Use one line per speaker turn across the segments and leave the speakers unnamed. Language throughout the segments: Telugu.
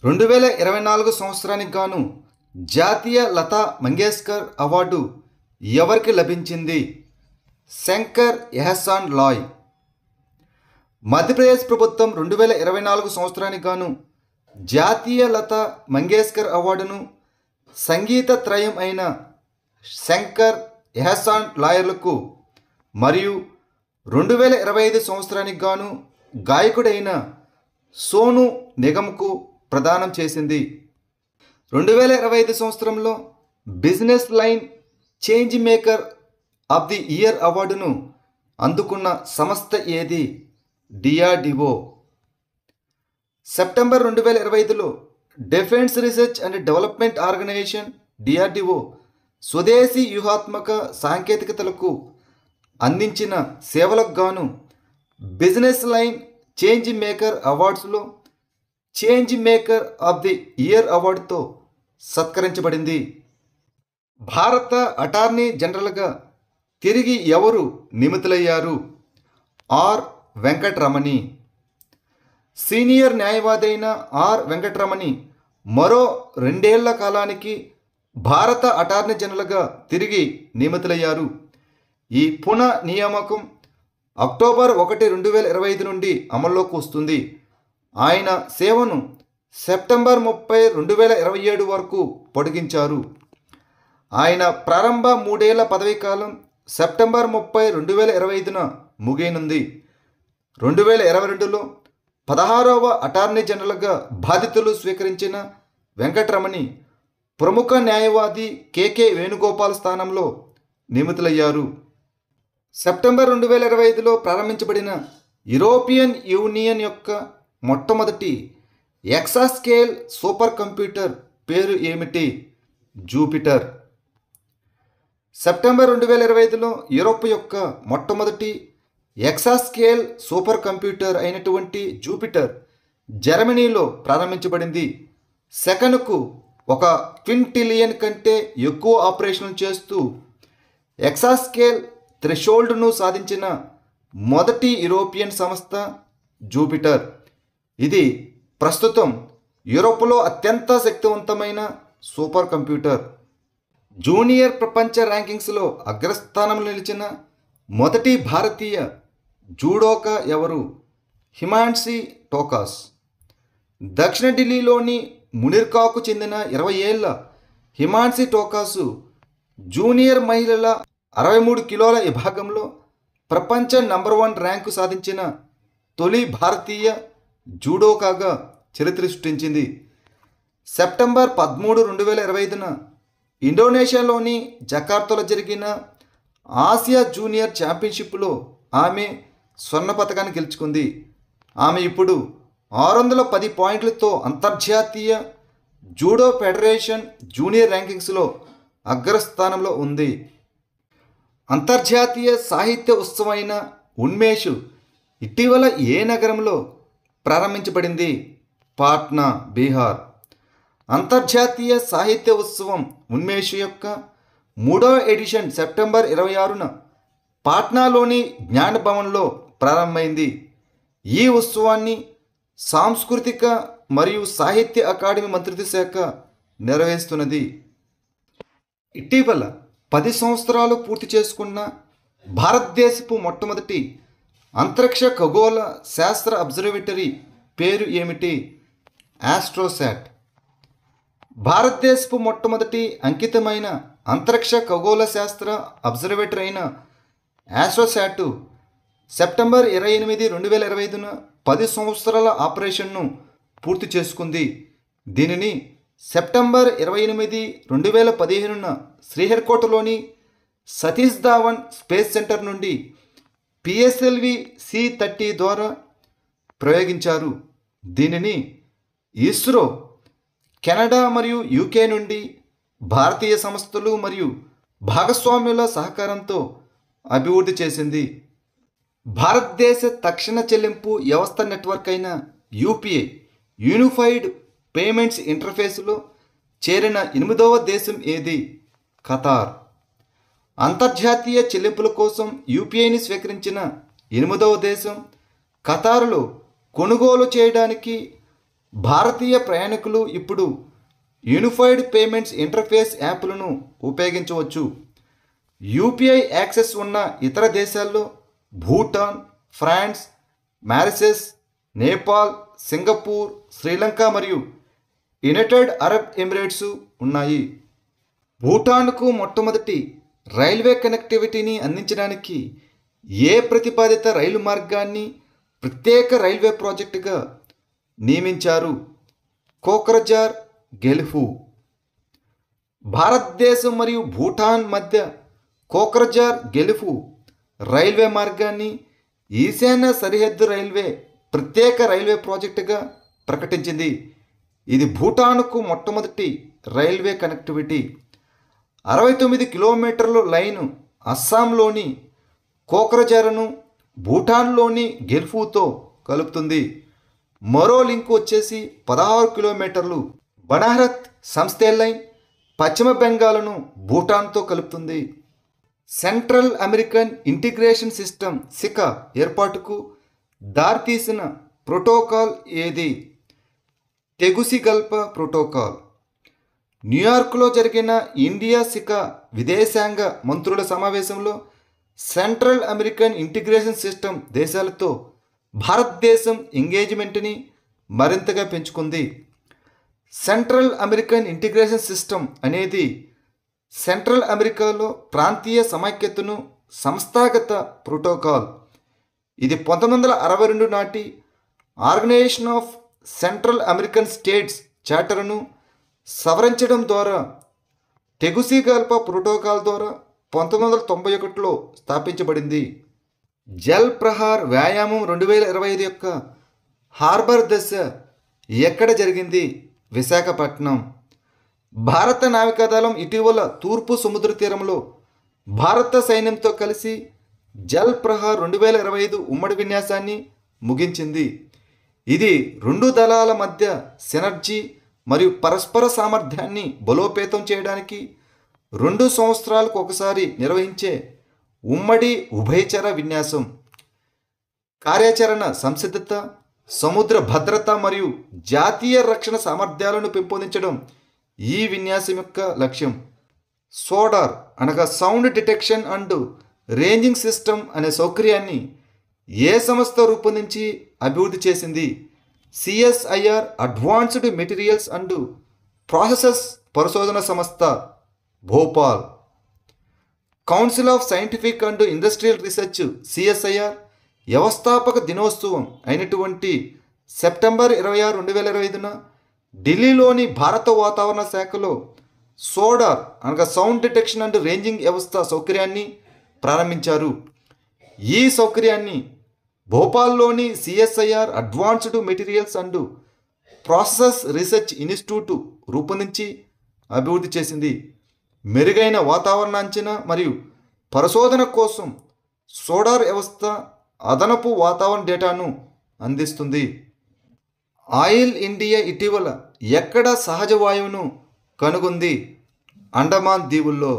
2024 సంవత్సరానికి గాను జాతీయ లతా మంగేష్కర్ అవార్డు ఎవరికి లభించింది? శంకర్ ఎహసాన్ లాయ్. మధ్యప్రదేశ్ ప్రభుత్వం 2024 సంవత్సరానికి గాను జాతీయ లతా మంగేష్కర్ అవార్డును సంగీత త్రయం అయిన శంకర్ ఎహసాన్ లాయర్లకు మరియు 2025 సంవత్సరానికి గాను గాయకుడైన సోను నిగమ్కు ప్రదానం చేసింది. 2025 సంవత్సరంలో business line change maker of the year అవార్డును అందుకున్న సంస్థ ఏది? డిఆర్డిఓ. సెప్టెంబర్ 2025లో defence research and development organisation DRDO స్వదేశీ వ్యూహాత్మక సాంకేతికతలకు అందించిన సేవలకు గాను బిజినెస్ లైన్ చేంజ్ మేకర్ అవార్డ్స్లో change maker of the year అవార్డుతో సత్కరించబడింది. భారత అటార్నీ జనరల్గా తిరిగి ఎవరు నియమితులయ్యారు? ఆర్ వెంకటరమణి. సీనియర్ న్యాయవాది అయిన ఆర్ వెంకటరమణి మరో 2 ఏళ్ల కాలానికి భారత అటార్నీ జనరల్గా తిరిగి నియమితులయ్యారు. ఈ పునః నియామకం అక్టోబర్ 1, 2025 నుండి అమల్లోకి వస్తుంది. ఆయన సేవను సెప్టెంబర్ 30, 2027 వరకు పొడిగించారు. ఆయన ప్రారంభ 3 ఏళ్ల పదవీకాలం సెప్టెంబర్ 30, 2025న ముగియనుంది. 2022లో 16వ అటార్నీ జనరల్గా బాధ్యతలు స్వీకరించిన వెంకటరమణి ప్రముఖ న్యాయవాది కేకే వేణుగోపాల్ స్థానంలో నియమితులయ్యారు. సెప్టెంబర్ 2025లో ప్రారంభించబడిన యూరోపియన్ యూనియన్ యొక్క మొట్టమొదటి ఎక్సాస్కేల్ సూపర్ కంప్యూటర్ పేరు ఏమిటి? జూపిటర్. సెప్టెంబర్ 2025లో యూరోప్ యొక్క మొట్టమొదటి ఎక్సాస్కేల్ సూపర్ కంప్యూటర్ అయినటువంటి జూపిటర్ జర్మనీలో ప్రారంభించబడింది. సెకనుకు 1 క్వింటిలియన్ కంటే ఎక్కువ ఆపరేషన్లు చేస్తూ ఎక్సాస్కేల్ థ్రెషోల్డ్ను సాధించిన మొదటి యూరోపియన్ సంస్థ జూపిటర్. ఇది ప్రస్తుతం యూరోప్లో అత్యంత శక్తివంతమైన సూపర్ కంప్యూటర్. జూనియర్ ప్రపంచ ర్యాంకింగ్స్లో అగ్రస్థానంలో నిలిచిన మొదటి భారతీయ జూడోకా ఎవరు? హిమాన్షి టోకాస్. దక్షిణ ఢిల్లీలోని మునిర్కాకు చెందిన 20 ఏళ్ల హిమాన్షి టోకాసు జూనియర్ మహిళల 63 కిలోల విభాగంలో ప్రపంచ నంబర్ 1 ర్యాంకు సాధించిన తొలి భారతీయ జూడోకాగా చరిత్ర సృష్టించింది. సెప్టెంబర్ 13, 2025న ఇండోనేషియాలోని జకార్తాలో జరిగిన ఆసియా జూనియర్ ఛాంపియన్షిప్లో ఆమె స్వర్ణ పతకాన్ని గెలుచుకుంది. ఆమె ఇప్పుడు 610 పాయింట్లతో అంతర్జాతీయ జూడో ఫెడరేషన్ జూనియర్ ర్యాంకింగ్స్లో అగ్రస్థానంలో ఉంది. అంతర్జాతీయ సాహిత్య ఉత్సవమైన ఉన్మేష్ ఇటీవల ఏ నగరంలో ప్రారంభించబడింది? పాట్నా, బీహార్. అంతర్జాతీయ సాహిత్య ఉత్సవం ఉన్మేష్ యొక్క 3వ ఎడిషన్ సెప్టెంబర్ 26న పాట్నాలోని జ్ఞాన భవన్లో ప్రారంభమైంది. ఈ ఉత్సవాన్ని సాంస్కృతిక మరియు సాహిత్య అకాడమీ మంత్రిత్వ శాఖ నిర్వహిస్తున్నది. ఇటీవల 10 సంవత్సరాలు పూర్తి చేసుకున్న భారతదేశపు మొట్టమొదటి అంతరిక్ష ఖగోళ శాస్త్ర అబ్జర్వేటరీ పేరు ఏమిటి? ఆస్ట్రోసాట్. భారతదేశపు మొట్టమొదటి అంకితమైన అంతరిక్ష ఖగోళ శాస్త్ర అబ్జర్వేటరీ అయిన ఆస్ట్రోసాట్ సెప్టెంబర్ 28, 2025న 10 సంవత్సరాల ఆపరేషన్ను పూర్తి చేసుకుంది. దీనిని సెప్టెంబర్ 28, 2015న శ్రీహరికోటలోని సతీష్ ధావన్ స్పేస్ సెంటర్ నుండి పిఎస్ఎల్వి C-30 ద్వారా ప్రయోగించారు. దీనిని ఇస్రో, కెనడా మరియు యూకే నుండి భారతీయ సంస్థలు మరియు భాగస్వామ్యుల సహకారంతో అభివృద్ధి చేసింది. భారతదేశ తక్షణ చెల్లింపు వ్యవస్థ నెట్వర్క్ అయిన యూపీఐ యూనిఫైడ్ పేమెంట్స్ ఇంటర్ఫేస్లో చేరిన 8వ దేశం ఏది? ఖతార్. అంతర్జాతీయ చెల్లింపుల కోసం యూపీఐని స్వీకరించిన 8వ దేశం ఖతార్లో కొనుగోలు చేయడానికి భారతీయ ప్రయాణికులు ఇప్పుడు యూనిఫైడ్ పేమెంట్స్ ఇంటర్ఫేస్ యాప్లను ఉపయోగించవచ్చు. యూపీఐ యాక్సెస్ ఉన్న ఇతర దేశాల్లో Bhutan, France, Mauritius, Nepal, Singapore, Sri Lanka మరియు యునైటెడ్ అరబ్ ఎమిరేట్స్ ఉన్నాయి. భూటాన్కు మొట్టమొదటి రైల్వే కనెక్టివిటీని అందించడానికి ఏ ప్రతిపాదిత రైలు మార్గాన్ని ప్రత్యేక రైల్వే ప్రాజెక్టుగా నియమించారు. కోక్రజార్ గెలుపు. భారతదేశం మరియు భూటాన్ మధ్య కోక్రజార్ గెలుపు రైల్వే మార్గాన్ని ఈశాన్య సరిహద్దు రైల్వే ప్రత్యేక రైల్వే ప్రాజెక్టుగా ప్రకటించింది. ఇది భూటాన్కు మొట్టమొదటి రైల్వే కనెక్టివిటీ. 69 కిలోమీటర్ల లైను అస్సాంలోని కోక్రజార్ను భూటాన్లోని గెల్ఫుతో కలుపుతుంది. మరో లింక్ వచ్చేసి 16 కిలోమీటర్లు బనారత్ సంస్థేల్ లైన్ పశ్చిమ బెంగాల్ను భూటాన్తో కలుపుతుంది. Central american integration system cica ఏర్పాటుకు దారితీసిన ప్రోటోకాల్ ఏది? తెగుసిగల్ప ప్రోటోకాల్. న్యూయార్క్లో జరిగిన ఇండియా సికా విదేశాంగ మంత్రుల సమావేశంలో సెంట్రల్ అమెరికన్ ఇంటిగ్రేషన్ సిస్టమ్ దేశాలతో భారతదేశం ఎంగేజ్మెంట్ని మరింతగా పెంచుకుంది. సెంట్రల్ అమెరికన్ ఇంటిగ్రేషన్ సిస్టమ్ అనేది సెంట్రల్ అమెరికాలో ప్రాంతీయ సమైక్యతను సంస్థాగత ప్రోటోకాల్. ఇది 1962 నాటి organisation of central american states చార్టర్ను సవరించడం ద్వారా తెగుసిగల్ప ప్రోటోకాల్ ద్వారా 1991లో స్థాపించబడింది. జల్ ప్రహార్ వ్యాయామం 2025 యొక్క హార్బర్ దశ ఎక్కడ జరిగింది? విశాఖపట్నం. భారత నావికాదళం ఇటీవల తూర్పు సముద్ర తీరంలో భారత సైన్యంతో కలిసి జల్ ప్రహార్ 2025 ఉమ్మడి విన్యాసాన్ని ముగించింది. ఇది రెండు దళాల మధ్య సినర్జీ మరియు పరస్పర సామర్థ్యాన్ని బలోపేతం చేయడానికి 2 సంవత్సరాలకు ఒకసారి నిర్వహించే ఉమ్మడి ఉభయచర విన్యాసం. కార్యాచరణ సంసిద్ధత, సముద్ర భద్రత మరియు జాతీయ రక్షణ సామర్థ్యాలను పెంపొందించడం ఈ విన్యాసం యొక్క లక్ష్యం. సోడార్ అనగా sound detection and ranging system అనే సౌకర్యాన్ని ఏ సంస్థ రూపొందించి అభివృద్ధి చేసింది? CSIR advanced materials and processes పరిశోధన సంస్థ, Bhopal. Council of scientific and industrial research CSIR వ్యవస్థాపక దినోత్సవం అయినటువంటి సెప్టెంబర్ 26, 2025న ఢిల్లీలోని భారత వాతావరణ శాఖలో సోడార్ అనగా సౌండ్ డిటెక్షన్ అండ్ రేంజింగ్ వ్యవస్థ సౌకర్యాన్ని ప్రారంభించారు. ఈ సౌకర్యాన్ని భోపాల్లోని CSIR advanced materials and processes research institute రూపొందించి అభివృద్ధి చేసింది. మెరుగైన వాతావరణ అంచనా మరియు పరిశోధన కోసం సోడార్ వ్యవస్థ అదనపు వాతావరణ డేటాను అందిస్తుంది. ఆయిల్ ఇండియా ఇటీవల ఎక్కడ సహజ వాయువును కనుగొంది? అండమాన్ దీవుల్లో.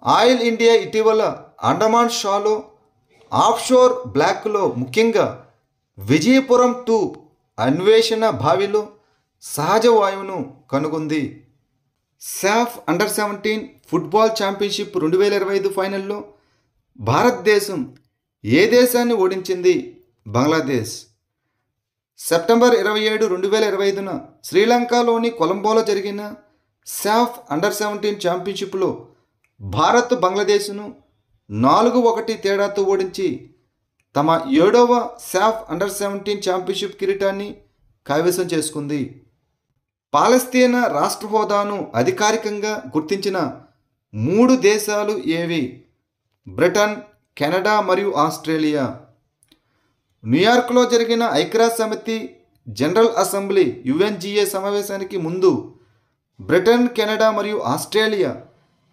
ఆయిల్ ఇండియా ఇటీవల అండమాన్ షాలో ఆఫ్షోర్ బ్లాక్లో ముఖ్యంగా విజయపురం 2 అన్వేషణ బావిలో సహజ వాయువును కనుగొంది. సాఫ్ అండర్-17 ఫుట్బాల్ ఛాంపియన్షిప్ 2025 ఫైనల్లో భారతదేశం ఏ దేశాన్ని ఓడించింది? బంగ్లాదేశ్. సెప్టెంబర్ 27, 2025న శ్రీలంకలోని కొలంబోలో జరిగిన సాఫ్ అండర్-17 ఛాంపియన్షిప్లో భారత్ బంగ్లాదేశ్ను 4-1 తేడాతో ఓడించి తమ 7వ సాఫ్ అండర్-17 ఛాంపియన్షిప్ కిరీటాన్ని కైవసం చేసుకుంది. పాలస్తీనా రాష్ట్ర హోదాను అధికారికంగా గుర్తించిన 3 దేశాలు ఏవి? బ్రిటన్, కెనడా మరియు ఆస్ట్రేలియా. న్యూయార్క్లో జరిగిన ఐక్యరాజ్య సమితి జనరల్ అసెంబ్లీ యుఎన్జిఏ సమావేశానికి ముందు బ్రిటన్, కెనడా మరియు ఆస్ట్రేలియా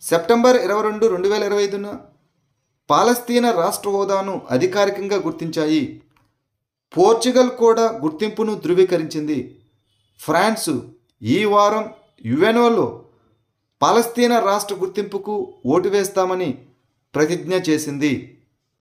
సెప్టెంబర్ 22, 2025న పాలస్తీనా రాష్ట్ర హోదాను అధికారికంగా గుర్తించాయి. పోర్చుగల్ కూడా గుర్తింపును ధృవీకరించింది. ఫ్రాన్స్ ఈ వారం యుఎన్ఓలో పాలస్తీనా రాష్ట్ర గుర్తింపుకు ఓటు వేస్తామని ప్రతిజ్ఞ చేసింది.